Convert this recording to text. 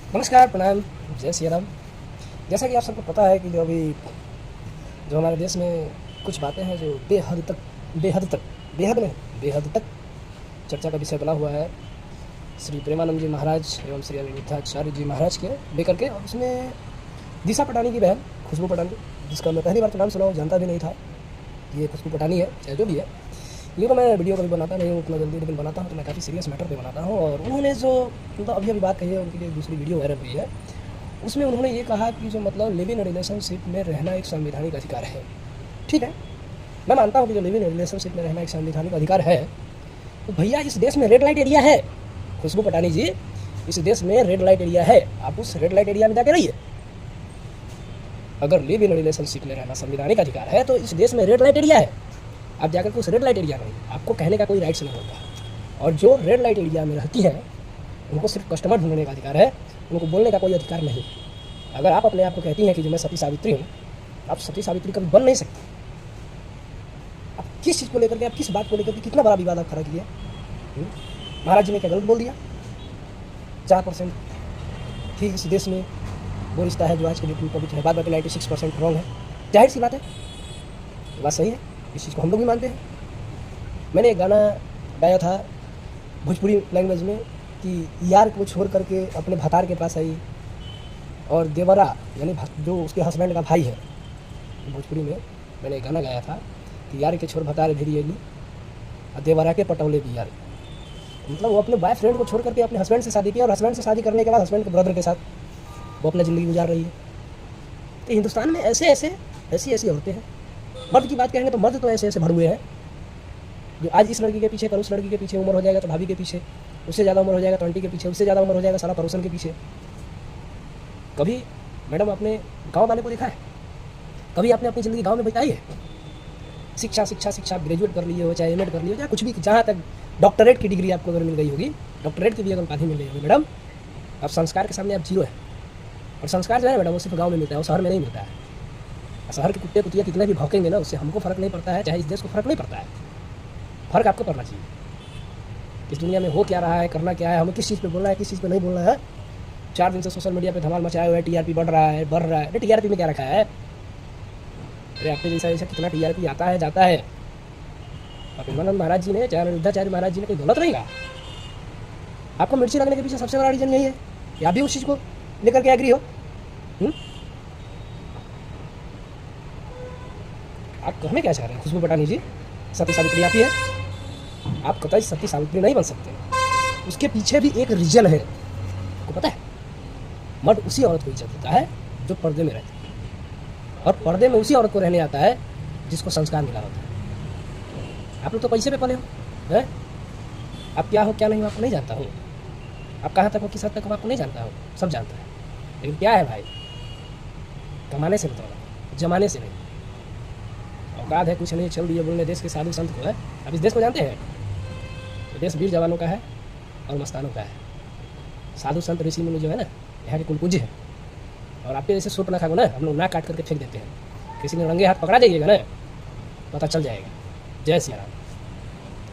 नमस्कार, प्रणाम, जय सिया राम। जैसा कि आप सबको पता है कि जो हमारे देश में कुछ बातें हैं जो बेहद तक चर्चा का विषय बना हुआ है। श्री प्रेमानंद जी महाराज एवं श्री अनिरुद्धाचार्य जी महाराज के लेकर के, और उसमें दिशा पटानी की बहन खुशबू पटानी, जिसका मैं पहली बार तो नाम सुना हूँ, जानता भी नहीं था ये खुशबू पटानी है, चाहे जो भी है। ये तो मैं वीडियो कभी बनाता नहीं हूँ उतना जल्दी, लेकिन बनाता हूँ तो मैं काफ़ी सीरियस मैटर पे बनाता हूँ। और उन्होंने जो मतलब अभी बात कही है, उनकी लिए दूसरी वीडियो वायरल हुई है, उसमें उन्होंने ये कहा कि जो मतलब लिव इन रिलेशनशिप में रहना एक संवैधानिक अधिकार है। ठीक है, मैं मानता हूँ कि जो लिव इन रिलेशनशिप में रहना एक संवैधानिक अधिकार है, तो भैया इस देश में रेड लाइट एरिया है। खुशबू पटानी जी, इस देश में रेड लाइट एरिया है, आप उस रेड लाइट एरिया में जाके रहिए। अगर लिव इन रिलेशनशिप में रहना संवैधानिक अधिकार है तो इस देश में रेड लाइट एरिया है, आप जाकर के उस रेड लाइट एरिया में आपको कहने का कोई राइट्स नहीं होता। और जो रेड लाइट एरिया में रहती हैं उनको सिर्फ कस्टमर ढूंढने का अधिकार है, उनको बोलने का कोई अधिकार नहीं। अगर आप अपने आप को कहती हैं कि जो मैं सती सावित्री हूँ, आप सती सावित्री कभी बन नहीं सकती। आप किस चीज़ को लेकर के, आप किस बात को लेकर के कितना बड़ा विवाद आप खड़ा किया। महाराज जी ने क्या गलत बोल दिया? 4% ही इस देश में वो रिश्ता है जो आज के डेट में पवित्र है, बाद बाकी 96% रॉन्ग है। जाहिर सी बात है, बात सही है, इस चीज़ को हम लोग भी मानते हैं। मैंने एक गाना गाया था भोजपुरी लैंग्वेज में कि यार को छोड़ करके अपने भतार के पास आई, और देवरा यानी जो उसके हस्बैंड का भाई है, भोजपुरी में मैंने एक गाना गाया था कि यार के छोड़ भतार भेड़िएगी और देवरा के पटौले भी यार। मतलब वो अपने बॉयफ्रेंड को छोड़ करके अपने हस्बैंड से शादी की, और हस्बैंड से शादी करने के बाद हस्बैंड के ब्रदर के साथ वो अपना ज़िंदगी गुजार रही है। तो हिंदुस्तान में ऐसी औरतें हैं। मर्द की बात करेंगे तो मर्द तो ऐसे भर हुए हैं जो आज इस लड़की के पीछे, कल उस लड़की के पीछे, उम्र हो जाएगा तो भाभी के पीछे, उससे ज़्यादा उम्र हो जाएगा तो आंटी के पीछे, उससे ज़्यादा उम्र हो जाएगा साला पड़ोसन के पीछे। कभी मैडम आपने गांव वाले को देखा है? कभी आपने अपनी ज़िंदगी गांव में बिताई है? शिक्षा ग्रेजुएट कर लिए हो, चाहे एमएड कर लिए हो, चाहे कुछ भी, जहाँ तक डॉक्टरेट की डिग्री आपको अगर मिल गई होगी, डॉक्टरेट की भी अगर उपाधि मिल गई होगी मैडम, अब संस्कार के सामने आप जीरो है। और संस्कार जो है मैडम वो सिर्फ गाँव में मिलता है, वो शहर में नहीं मिलता है। शहर के कुत्ते कुतिया कितने भी भौंकेंगे ना, उससे हमको फ़र्क नहीं पड़ता है, चाहे इस देश को फ़र्क नहीं पड़ता है। फ़र्क आपको पड़ना चाहिए इस दुनिया में हो क्या रहा है, करना क्या है, हमें किस चीज़ पे बोलना है, किस चीज़ पे नहीं बोलना है। 4 दिन से सोशल मीडिया पे धमाल मचाया हुआ है, टीआरपी बढ़ रहा है। अरे टीआरपी में क्या रखा है? अरे आपके जैसा कितना टीआरपी आता है जाता है। और प्रेमानंद महाराज जी ने, चाहे अनिरुद्धाचार्य महाराज जी ने कोई गलत नहीं कहा। आपको मिर्ची लगने के पीछे सबसे बड़ा रीज़न यही है कि आप भी उस चीज़ को लेकर के एग्री हो। आप हमें क्या चाह रहे हैं? खुशबू पटानी जी, सती सावित्री आप ही है, आप कतई सती सावित्री नहीं बन सकते। उसके पीछे भी एक रीजन है, आपको पता है? मर्द उसी औरत को इज्जत देता है जो पर्दे में रहती है, और पर्दे में उसी औरत को रहने आता है जिसको संस्कार मिला होता है। आप लोग तो पैसे पे पले हो, हैं? आप क्या हो क्या नहीं हो आपको नहीं जानता हो, आप कहाँ तक हो किस हद तक हो आपको नहीं जानता हो, सब जानता है। लेकिन क्या है भाई, कमाने से मतलब जमाने से नहीं। औकात है कुछ नहीं, चल दिए बोलने देश के साधु संत को है। अब इस देश को जानते हैं, तो देश वीर जवानों का है और मस्तानों का है। साधु संत ऋषि मुनि जो है ना, यहाँ के कुल पूज्य है। और आपके जैसे सूट ना खाओ ना, हम लोग नाक काट करके फेंक देते हैं। किसी ने रंगे हाथ पकड़ा जाइएगा ना, पता चल जाएगा। जय सिया राम।